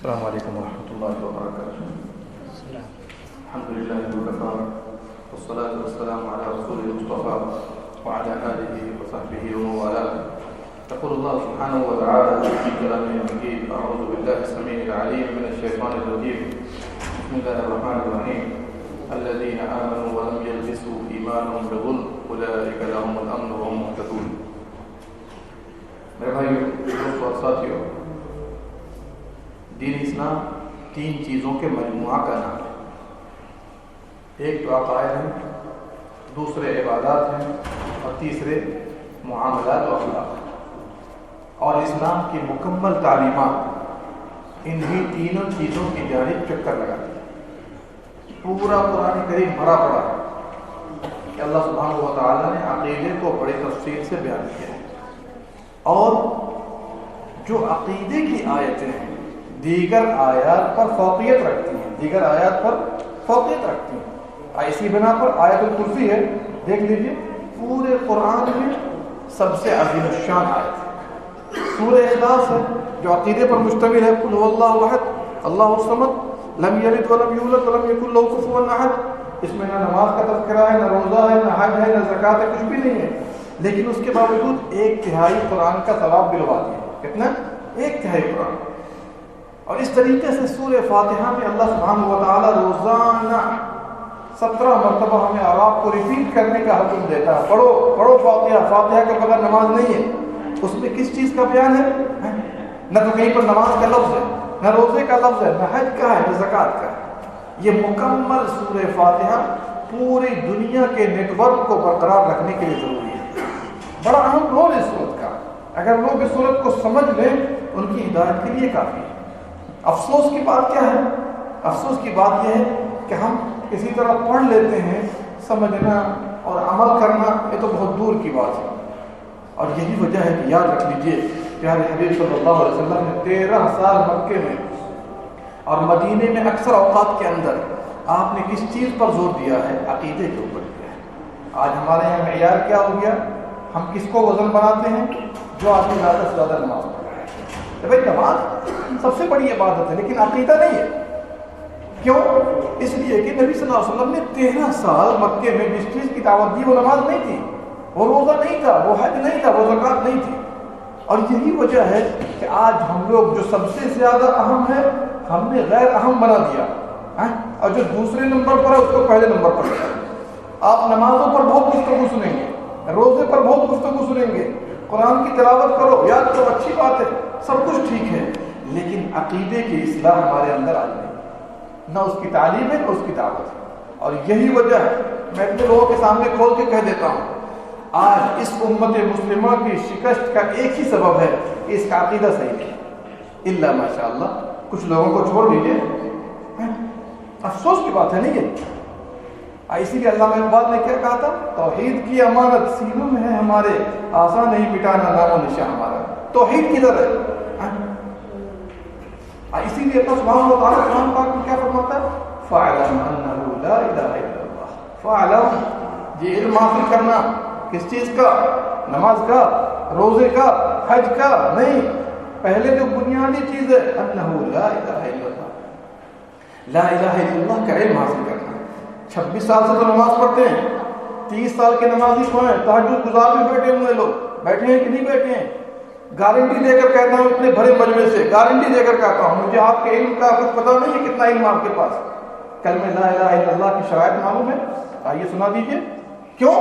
السلام علیکم ورحمۃ اللہ وبرکاتہ. الحمد للہ وکفى والصلاة والسلام على رسول المصطفى وعلى آله وصحبه ومن والاه. يقول الله سبحانه وتعالى في كلامه المجيد: أعوذ بالله السميع العليم من الشيطان الرجيم. بسم الله الرحمن الرحيم. الذين آمنوا ولم يلبسوا إيمانهم بظلم أولئك لهم الأمن وهم مهتدون. میرے بھائیو، دوستو اور ساتھیو، دین اسلام تین چیزوں کے مجموعہ کا نام ہے. ایک تو عقائد ہیں، دوسرے عبادات ہیں، اور تیسرے معاملات و اخلاق. اور اسلام کی مکمل تعلیمات انہی تینوں چیزوں کی جانب چکر لگاتی ہے. پورا قرآن کریم بھرا پڑا ہے کہ اللہ سبحانہ و تعالیٰ نے عقیدے کو بڑی تفصیل سے بیان کیا ہے. اور جو عقیدے کی آیتیں ہیں دیگر آیات پر فوقیت رکھتی ہیں. ایسی بنا پر آیت الکرسی ہے، دیکھ لیجئے، پورے قرآن میں سب سے عظیم الشان آیت ہے. سورہ اخلاص ہے جو عقیدے پر مشتمل ہے، قل هو اللہ احد اللہ الصمد لم یلد ولم یولد ولم یکن له کفوا احد. اس میں نہ نماز کا تذکرہ ہے، نہ روزہ ہے، نہ حج ہے، نہ زکوٰۃ ہے، کچھ بھی نہیں ہے. لیکن اس کے باوجود 1/3 قرآن کا ثواب دلوا دیا. کتنا؟ 1/3 قرآن. اور اس طریقے سے سورہ فاتحہ میں اللہ سبحانہ و تعالیٰ روزانہ 17 مرتبہ ہمیں اعراف کو ریپیٹ کرنے کا حکم دیتا ہے. پڑھو فاتحہ کے بغیر نماز نہیں ہے. اس میں کس چیز کا بیان ہے؟ نہ تو کہیں پر نماز کا لفظ ہے، نہ روزے کا لفظ ہے، نہ حج کا ہے، نہ زکوٰۃ کا ہے. یہ مکمل سورہ فاتحہ پوری دنیا کے نیٹ ورک کو برقرار رکھنے کے لیے ضروری ہے. بڑا اہم رول اس صورت کا. اگر لوگ اس صورت کو سمجھ لیں ان کی ہدایت کے لیے کافی ہے. افسوس کی بات کیا ہے؟ افسوس کی بات یہ ہے کہ ہم کسی طرح پڑھ لیتے ہیں، سمجھنا اور عمل کرنا یہ تو بہت دور کی بات ہے. اور یہی وجہ ہے کہ یاد رکھ لیجئے، پیارے حبیب صلی اللہ علیہ وسلم نے 13 سال مکے میں اور مدینے میں اکثر اوقات کے اندر آپ نے کس چیز پر زور دیا ہے؟ عقیدے کے اوپر دیا ہے. آج ہمارے یہاں معیار کیا ہو گیا؟ ہم کس کو وزن بناتے ہیں؟ جو آدمی زیادہ سے زیادہ نماز پڑھ رہا ہے. بھائی نماز سب سے بڑی عبادت ہے، لیکن عقیدہ نہیں ہے. کیوں؟ اس لیے کہ نبی صلی اللہ علیہ وسلم نے 13 سال مکے میں جس چیز کی دعوت دی وہ نماز نہیں تھی، وہ روزہ نہیں تھا، وہ حج نہیں تھا، وہ زکوٰۃ نہیں تھی. اور یہی وجہ ہے کہ آج ہم لوگ جو سب سے زیادہ اہم ہے ہم نے غیر اہم بنا دیا، اور جو دوسرے نمبر پر ہے اس کو پہلے نمبر پر رکھا. آپ نمازوں پر بہت گفتگو سنیں گے، روزے پر بہت گفتگو سنیں گے، قرآن کی تلاوت کرو، یاد کرو، اچھی بات ہے، سب کچھ ٹھیک ہے، لیکن عقیدے کی اصلاح ہمارے اندر آئی نہیں. نہ اس کی تعلیم ہے نہ اس کی دعوت ہے. اور یہی وجہ ہے، میں اپنے لوگوں کے سامنے کھول کے کہہ دیتا ہوں، آج اس امت مسلمہ کی شکست کا ایک ہی سبب ہے کہ اس کا عقیدہ صحیح نہیں. الا ماشاء اللہ کچھ لوگوں کو چھوڑ دیجیے. افسوس کی بات ہے نہیں ہے. اسی لیے علامہ اقبال نے کیا کہا تھا؟ توحید کی امانت سینوں میں ہے ہمارے، آسان نہیں مٹانا نام و نشان ہمارا. توحید کدھر ہے؟ اسی لیے اللہ سبحانہ و تعالیٰ قرآن پاک میں کیا فرماتا ہے؟ فَاعْلَمْ أَنَّهُ لَا إِلَٰهَ إِلَّا اللَّهُ. فَاعْلَمْ، یہ علم حاصل کرنا کس چیز کا؟ نماز کا، روزے کا، حج کا نہیں. پہلے جو بنیادی چیز ہے أَنَّهُ لَا إِلَٰهَ إِلَّا اللَّهُ، لا الہ الا اللہ کا علم حاصل کرنا. 26 سال سے تو نماز پڑھتے ہیں، 30 سال کے نمازی کو ہیں، تہجد گزار میں بیٹھے ہوئے لوگ بیٹھے ہیں کہ نہیں بیٹھے ہیں. گارنٹی دے کر کہتا ہوں اتنے بڑے مجمع سے، گارنٹی دے کر کہتا ہوں مجھے آپ کے علم کا کچھ پتہ نہیں ہے کتنا علم آپ کے پاس. کلمہ لا الہ الا اللہ کی شرائط معلوم ہے؟ آئیے سنا دیجئے. کیوں؟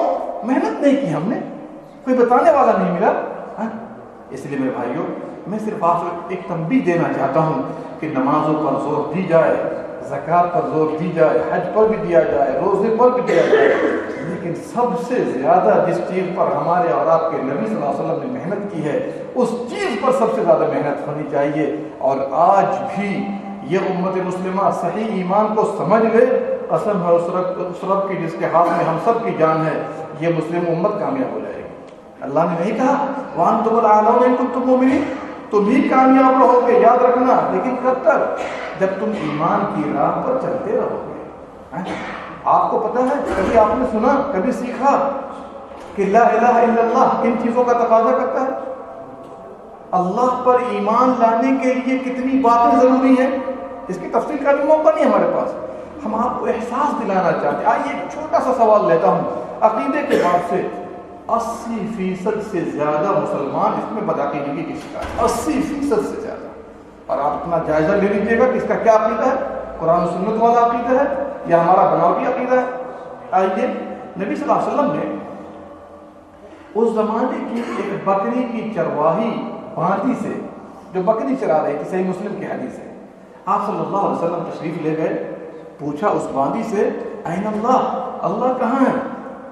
محنت نہیں کی ہم نے، کوئی بتانے والا نہیں ملا. اس لیے میرے بھائیوں، میں صرف آپ کو ایک تنبیہ دینا چاہتا ہوں کہ نمازوں پر زور دی جائے، زکوٰۃ پر زور دی جائے، حج پر بھی دیا جائے، روزے پر بھی دیا جائے، لیکن سب سے زیادہ جس چیز پر ہمارے اور آپ کے نبی صلی اللہ علیہ وسلم نے محنت کی ہے اس چیز پر سب سے زیادہ محنت ہونی چاہیے. اور آج بھی یہ امت مسلمہ صحیح ایمان کو سمجھ لے، قسم ہے اس رب کی جس کے ہاتھ میں ہم سب کی جان ہے، یہ مسلم امت کامیاب ہو جائے گی. اللہ نے نہیں کہا وَأَنْتُمُ الْأَعْلَوْنَ إِن كُنتُم مُؤْمِنِينَ، تم ہی کامیاب رہو گے، یاد رکھنا. لیکن کب تک؟ جب تم ایمان کی راہ پر چلتے رہو گے. آپ کو پتہ ہے، کبھی آپ نے سنا، کبھی سیکھا کہ لا الہ الا اللہ کن چیزوں کا تقاضا کرتا ہے؟ اللہ پر ایمان لانے کے لیے کتنی باتیں ضروری ہیں، اس کی تفصیل کا بھی موقع نہیں ہمارے پاس. ہم آپ کو احساس دلانا چاہتے ہیں. آئیے ایک چھوٹا سا سوال لیتا ہوں. عقیدے کے بعد سے 80% سے زیادہ مسلمان اس میں بدعقیدگی کی شکار ہے. 80% سے زیادہ. اور آپ اپنا جائزہ لے لیجیے گا کہ اس کا کیا عقیدہ ہے. قرآن و سنت والا عقیدہ ہے یا ہمارا بناوٹی عقیدہ ہے. آئیے نبی صلی اللہ علیہ وسلم نے اس زمانے کی ایک بکری کی چرواہی باندی سے، جو بکری چرا رہی تھی، صحیح مسلم کی حدیث ہے، آپ صلی اللہ علیہ وسلم تشریف لے گئے. پوچھا اس باندی سے، این اللہ، اللہ کہاں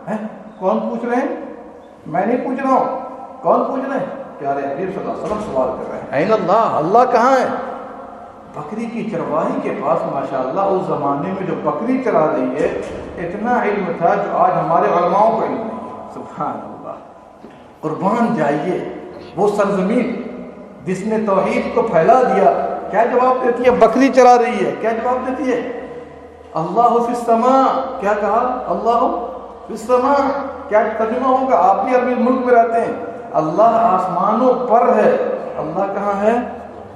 ہے؟ کون پوچھ رہے ہیں؟ میں نہیں پوچھ رہا ہوں. کون پوچھ رہے ہیں؟ پیارے حبیب صلی اللہ علیہ وسلم سوال کر رہے ہیں، این اللہ، اللہ کہاں ہے؟ بکری کی چرواہی کے پاس ماشاءاللہ اس زمانے میں جو بکری چرا رہی ہے اتنا علم تھا جو آج ہمارے علماؤں کو علم نہیں ہے. سبحان اللہ. قربان جائیے وہ سرزمین جس نے توحید کو پھیلا دیا. کیا جواب دیتی ہے؟ بکری چرا رہی ہے. کیا جواب دیتی ہے؟ اللہ فی السماء. کیا کہا؟ اللہ فی السماء. کیا ترجمہ ہوگا؟ آپ بھی عربی ملک میں رہتے ہیں. اللہ آسمانوں پر ہے. اللہ کہاں ہے؟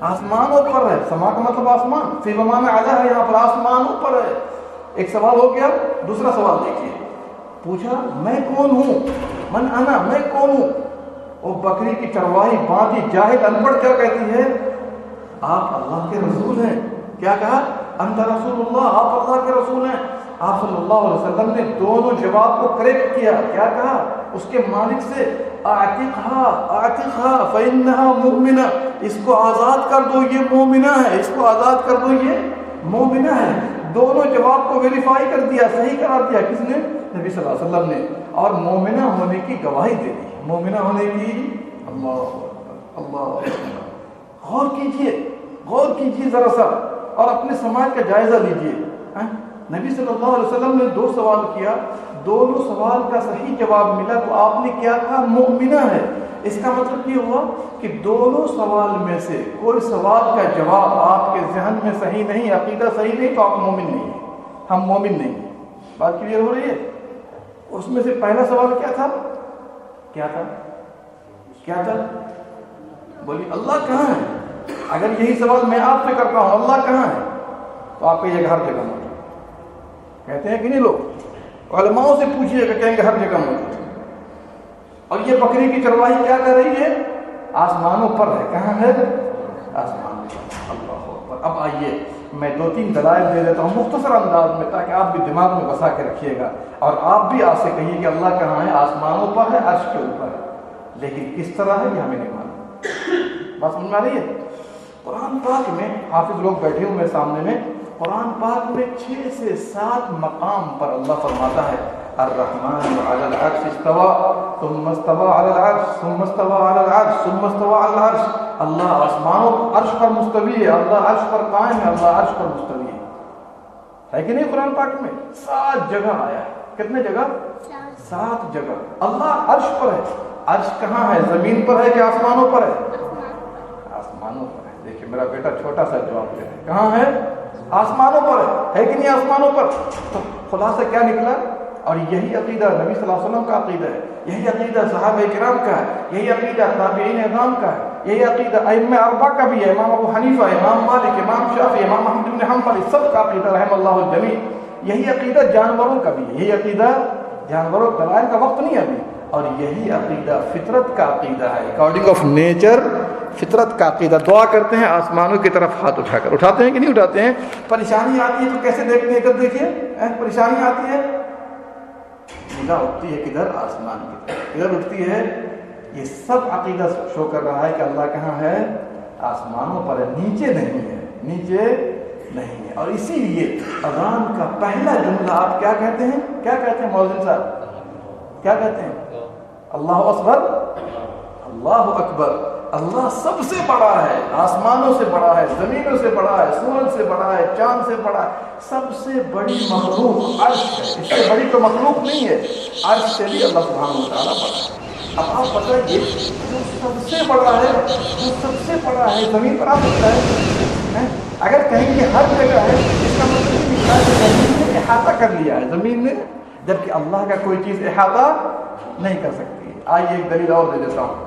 آسمانوں پر ہے. سما کا مطلب آسمان، فی بمعنی اعلیٰ ہے، یہاں پر آسمانوں پر ہے. ایک سوال ہو گیا. دوسرا سوال دیکھیے. پوچھا میں کون ہوں؟ من انا، میں کون ہوں؟ وہ بکری کی چرواہی باندھی جاہل ان پڑھ کیا کہتی ہے؟ آپ اللہ کے رسول ہیں. کیا کہا؟ انت رسول اللہ، آپ اللہ کے رسول ہیں. آپ صلی اللہ علیہ وسلم نے دونوں جواب کو کریکٹ کیا. کیا کہا اس کے مالک سے؟ اعتقها فإنها مؤمنہ. اس کو آزاد کر دو، یہ مومنہ ہے. اس کو آزاد کر دو، یہ مومنہ ہے. دونوں جواب کو ویریفائی کر دیا، صحیح قرار دیا. کس نے؟ نبی صلی اللہ علیہ وسلم نے. اور مومنہ ہونے کی گواہی دے دی. مومنہ ہونے کی. اللہ اللہ. غور کیجئے، غور کیجئے ذرا سا اور اپنے سماج کا جائزہ لیجئے. نبی صلی اللہ علیہ وسلم نے 2 سوال کیا، دونوں سوال کا صحیح جواب ملا تو آپ نے کیا کہا؟ مومنہ ہے. اس کا مطلب یہ ہوا کہ دونوں سوال میں سے کوئی سوال کا جواب آپ کے ذہن میں صحیح نہیں، عقیدہ صحیح نہیں، تو آپ مومن نہیں ہیں. ہم مومن نہیں ہیں. بات کلیئر ہو رہی ہے؟ اس میں سے پہلا سوال کیا تھا؟ کیا تھا؟ کیا تھا؟ بولیے اللہ کہاں ہے؟ اگر یہی سوال میں آپ سے کرتا ہوں اللہ کہاں ہے، تو آپ کہیے گا ہر جگہ موجود. کہتے ہیں کہ نہیں لوگ؟ علماؤں سے پوچھیے کہ کہیں گے ہر جگہ موجود. اور یہ بکری کی چرواہی کیا کر رہی ہے؟ آسمانوں پر ہے. کہاں ہے؟ آسمانوں پر. اللہ اکبر. اب آئیے میں 2-3 دلائل دے دیتا ہوں مختصر انداز میں تاکہ آپ بھی دماغ میں بسا کے رکھیے گا اور آپ بھی آپ سے کہیے کہ اللہ کہاں ہے؟ آسمانوں پر ہے، عرش کے اوپر ہے. لیکن کس طرح ہے یہ ہمیں نہیں معلوم. بات سمجھ میں آ رہی ہے؟ قرآن پاک میں حافظ لوگ بیٹھے ہوئے سامنے میں، قرآن پاک میں 6 سے 7 مقام پر اللہ فرماتا ہے الرحمن علی العرش استوى ثم استوى علی العرش ثم استوى علی العرش ثم استوى علی العرش. اللہ آسمانوں عرش پر مستوی ہے، اللہ عرش پر قائم ہے، اللہ عرش پر مستوی ہے کہ نہیں؟ قرآن پاک میں 7 جگہ آیا ہے. کتنے جگہ؟ 7 جگہ. اللہ عرش پر ہے. عرش کہاں ہے؟ زمین پر ہے کہ آسمانوں پر ہے؟ آسمانوں پر ہے. دیکھیں میرا بیٹا چھوٹا سا جواب دے رہا ہے. کہاں ہے؟ آسمانوں پر ہے کہ نہیں؟ آسمانوں پر. تو خلاصہ کیا نکلا؟ اور یہی عقیدہ نبی صلی اللہ علیہ وسلم کا عقیدہ ہے، یہی عقیدہ صحابہ کرام کا ہے، یہی عقیدہ تابعین اعظام کا ہے، یہی عقیدہ ائمہ اربعہ کا بھی ہے. امام ابو حنیفہ، امام مالک، امام شافعی، امام احمد بن حنبل، سب کا عقیدہ رحم اللہ الجمیع. یہی عقیدہ جانوروں کا بھی ہے، یہی عقیدہ جانوروں دلائل کا وقت نہیں ابھی. اور یہی عقیدہ فطرت کا عقیدہ ہے، اکارڈنگ آف نیچر فطرت کا عقیدہ. دعا کرتے ہیں آسمانوں کی طرف ہاتھ اٹھا کر. اٹھاتے ہیں کہ نہیں اٹھاتے ہیں؟ پریشانی آتی ہے تو کیسے دیکھتے ہیں؟ ادھر دیکھیے. پریشانی آتی ہے نگاہ اٹھتی ہے کدھر؟ آسمان کی طرف. ادھر اٹھتی ہے. یہ سب عقیدہ شو کر رہا ہے کہ اللہ کہاں ہے؟ آسمانوں پر ہے، نیچے نہیں ہے، نیچے نہیں ہے. اور اسی لیے اذان کا پہلا جملہ آپ کیا کہتے ہیں؟ کیا کہتے ہیں مؤذن صاحب؟ کیا کہتے ہیں؟ اللہ اکبر، اللہ اکبر. اللہ سب سے بڑا ہے، آسمانوں سے بڑا ہے، زمینوں سے بڑا ہے، سورج سے بڑا ہے، چاند سے بڑا ہے. سب سے بڑی مخلوق عرش ہے. اس سے بڑی تو مخلوق نہیں ہے. عرش سے بھی اللہ سبحانہ و تعالیٰ بڑا ہے. اب آپ بتائیے جو سب سے بڑا ہے، جو سب سے بڑا ہے زمین پر آ سکتا ہے؟ اگر کہیں گے ہر جگہ ہے اس کا مطلب یہ ہے کہ زمین نے احاطہ کر لیا ہے زمین نے، جبکہ اللہ کا کوئی چیز احاطہ نہیں کر سکتی. آئیے ایک دلیل اور دے دیتا ہوں.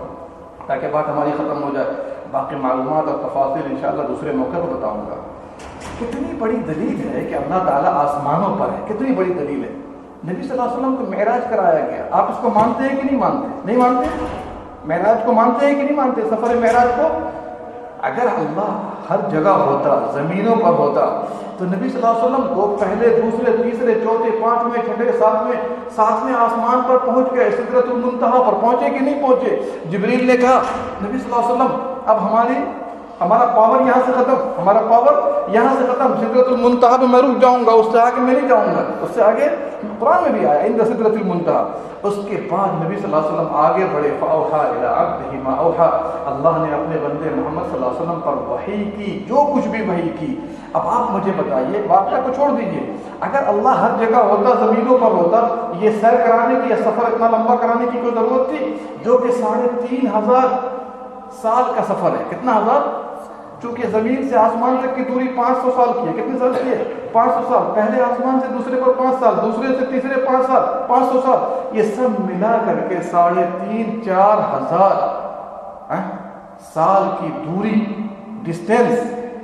تاکہ بات ہماری ختم ہو جائے. باقی معلومات اور تفاصیل انشاءاللہ دوسرے موقع پر بتاؤں گا. کتنی بڑی دلیل ہے کہ اللہ تعالیٰ آسمانوں پر ہے, کتنی بڑی دلیل ہے. نبی صلی اللہ علیہ وسلم کو معراج کرایا گیا. آپ اس کو مانتے ہیں کہ نہیں مانتے؟ نہیں مانتے. معراج کو مانتے ہیں کہ نہیں مانتے؟ سفر معراج کو. اگر اللہ ہر جگہ ہوتا, زمینوں پر ہوتا, تو نبی صلی اللہ علیہ وسلم کو پہلے, دوسرے, تیسرے, چوتھے, پانچویں, چھٹے, ساتویں آسمان پر پہنچ گئے, سدرۃ المنتہا پر پہنچے کہ نہیں پہنچے؟ جبریل نے کہا نبی صلی اللہ علیہ وسلم اب ہمارا پاور یہاں سے ختم, ہمارا پاور یہاں سے ختم, سدرۃ المنتہا پہ میں رک جاؤں گا, اس سے آگے میں نہیں جاؤں گا. اس سے آگے قرآن میں بھی آیا عند سدرۃ المنتہا. اس کے بعد نبی صلی اللہ علیہ وسلم آگے بڑھے. فاوحیٰ الی عبدہ ما اوحیٰ, اللہ نے اپنے بندے محمد صلی اللہ علیہ وسلم پر وحی کی, جو کچھ بھی وحی کی. اب آپ مجھے بتائیے, واقعہ کو چھوڑ دیجئے, اگر اللہ ہر جگہ ہوتا, زمینوں پر ہوتا, یہ سیر کرانے کی, یہ سفر اتنا لمبا کرانے کی کوئی ضرورت تھی؟ جو کہ 3,500 سال کا سفر ہے. کتنا ہزار؟ چونکہ زمین سے آسمان تک کی دوری 500 سال کی ہے. کتنے سال کی ہے؟ 500 سال. پہلے آسمان سے دوسرے پر 5 سال, دوسرے سے تیسرے 5 سال, 500 سال. یہ سب ملا کر کے 3,500-4 ہزار سال کی دوری, ڈسٹینس,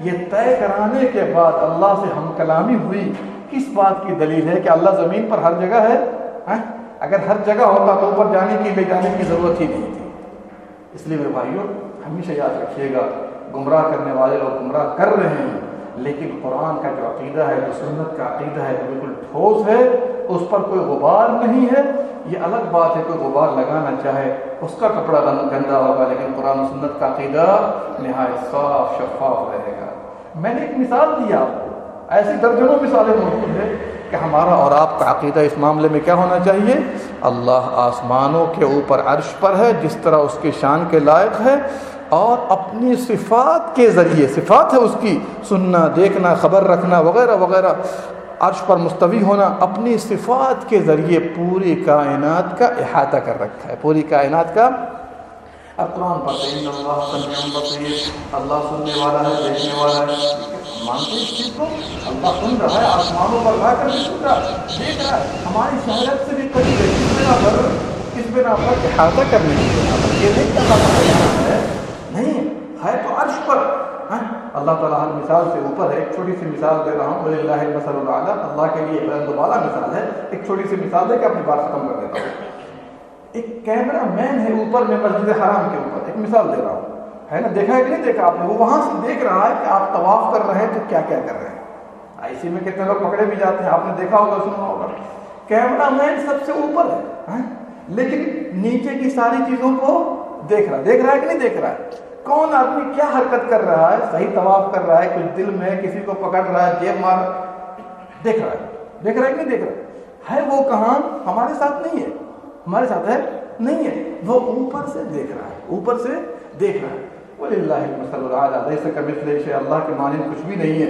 یہ طے کرانے کے بعد اللہ سے ہم کلامی ہوئی. کس بات کی دلیل ہے کہ اللہ زمین پر ہر جگہ ہے؟ اگر ہر جگہ ہوتا تو اوپر جانے کی, لے جانے کی ضرورت ہی نہیں تھی. اس لیے میرے بھائیوں, ہمیشہ یاد رکھیے گا, گمراہ کرنے والے لوگ گمراہ کر رہے ہیں, لیکن قرآن کا جو عقیدہ ہے, جو سنت کا عقیدہ ہے, جو بالکل ٹھوس ہے, اس پر کوئی غبار نہیں ہے. یہ الگ بات ہے کوئی غبار لگانا چاہے, اس کا کپڑا گندا ہوگا, لیکن قرآن و سنت کا عقیدہ نہایت صاف شفاف رہے گا. میں نے ایک مثال دی آپ کو, ایسی درجنوں مثالیں موجود ہیں کہ ہمارا اور آپ کا عقیدہ اس معاملے میں کیا ہونا چاہیے. اللہ آسمانوں کے اوپر عرش پر ہے, جس طرح اس کی شان کے لائق ہے, اور اپنی صفات کے ذریعے, صفات ہے اس کی, سننا, دیکھنا, خبر رکھنا وغیرہ وغیرہ, عرش پر مستوی ہونا, اپنی صفات کے ذریعے پوری کائنات کا احاطہ کر رکھا ہے, پوری کائنات کا. اب قرآن پڑھتے ہیں اللہ سمیع بصیر, اللہ سننے والا ہے, دیکھنے والا ہے. مانتے اس چیز کو؟ اللہ سن رہا ہے, آسمانوں پر رہ کر بھی سن رہا ہے, دیکھ رہا ہے, ہماری شہرت سے بھی قریب ہے. کس بنا پر احاطہ کرنے کی بنا پر. یہ نہیں کہ اللہ ہے, نہیں ہے تو عرش پر. اللہ تعالیٰ ہر مثال سے اوپر ہے. ایک چھوٹی سی مثال دے رہا ہوں, وَلِلَّهِ الْمَثَلُ الْأَعْلَىٰ, اللہ کے لیے بلند و بالا مثال ہے. ایک چھوٹی سی مثال دے کے اپنی بات ختم کر دیتا ہوں. ایک کیمرہ مین ہے اوپر میں مسجد حرام کے اوپر, ایک مثال دے رہا ہوں, ہے نا, دیکھا ہے کہ نہیں دیکھا آپ نے؟ وہ وہاں سے دیکھ رہا ہے کہ آپ طواف کر رہے ہیں تو کیا کیا کر رہے ہیں. اسی میں کتنے لوگ پکڑے بھی جاتے ہیں, آپ نے دیکھا ہوگا, سنا ہوگا. کیمرہ مین سب سے اوپر ہے, لیکن نیچے کی ساری چیزوں کو دیکھ رہا ہے کہ نہیں دیکھ رہا ہے. کون آدمی کیا حرکت کر رہا ہے, صحیح طواف کر رہا ہے, کچھ دل میں کسی کو پکڑ رہا ہے, جیب مار, دیکھ رہا ہے کہ نہیں دیکھ رہا ہے. وہ کہاں؟ ہمارے ساتھ نہیں ہے, ہمارے ساتھ ہے نہیں ہے, وہ اوپر سے دیکھ رہا ہے, اوپر سے دیکھ رہا ہے. وَلِلَّهِ الْمَثَلُ الْأَعْلَىٰ, لَيْسَ كَمِثْلِهِ شَيْءٌ, اللہ کے مانند کچھ بھی نہیں ہے.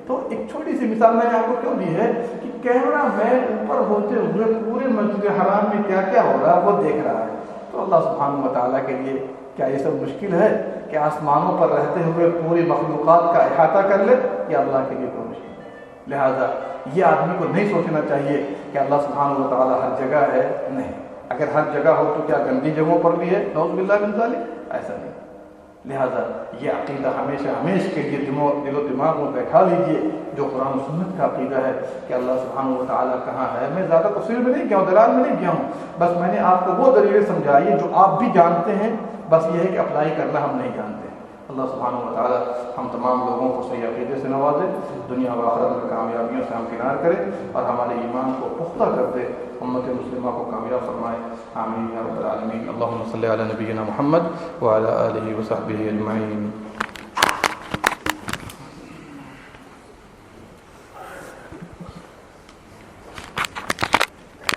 تو ایک چھوٹی سی مثال میں نے آپ کو کیوں دی ہے کہ کیمرہ مین اوپر ہوتے ہوئے پورے مسجد حرام میں کیا کیا ہو رہا ہے وہ دیکھ رہا ہے. تو اللہ سبحانہ و تعالیٰ کے لیے کیا یہ سب مشکل ہے کہ آسمانوں پر رہتے ہوئے پوری مخلوقات کا احاطہ کر لے؟ یہ اللہ کے لیے کوئی مشکل ہے. لہٰذا یہ آدمی کو نہیں سوچنا چاہیے کہ اللہ سبحانہ و تعالیٰ ہر جگہ ہے. نہیں, اگر ہر جگہ ہو تو کیا گندی جگہوں پر بھی ہے؟ نعوذ باللہ من ذالک, ایسا نہیں. لہٰذا یہ عقیدہ ہمیشہ کے لیے دل و دماغ میں بیٹھا لیجئے, جو قرآن و سنت کا عقیدہ ہے کہ اللہ سبحانہ و تعالیٰ کہاں ہے. میں زیادہ تفصیل میں نہیں گیا ہوں, دلال میں نہیں گیا ہوں, بس میں نے آپ کو وہ دلیلیں سمجھائی جو آپ بھی جانتے ہیں, بس یہ ہے کہ اپلائی کرنا ہم نہیں جانتے. اللہ سبحانہ و تعالیٰ ہم تمام لوگوں کو صحیح عقیدے سے نوازے, دنیا و آخرت میں کامیابیوں سے ہمکنار کرے, اور ہمارے ایمان کو پختہ کر دے, امت مسلمہ کو کامیاب فرمائے. آمین یا رب العالمین. اللہم صلی علی نبینا محمد وعلی آلہ وصحبہ اجمعین.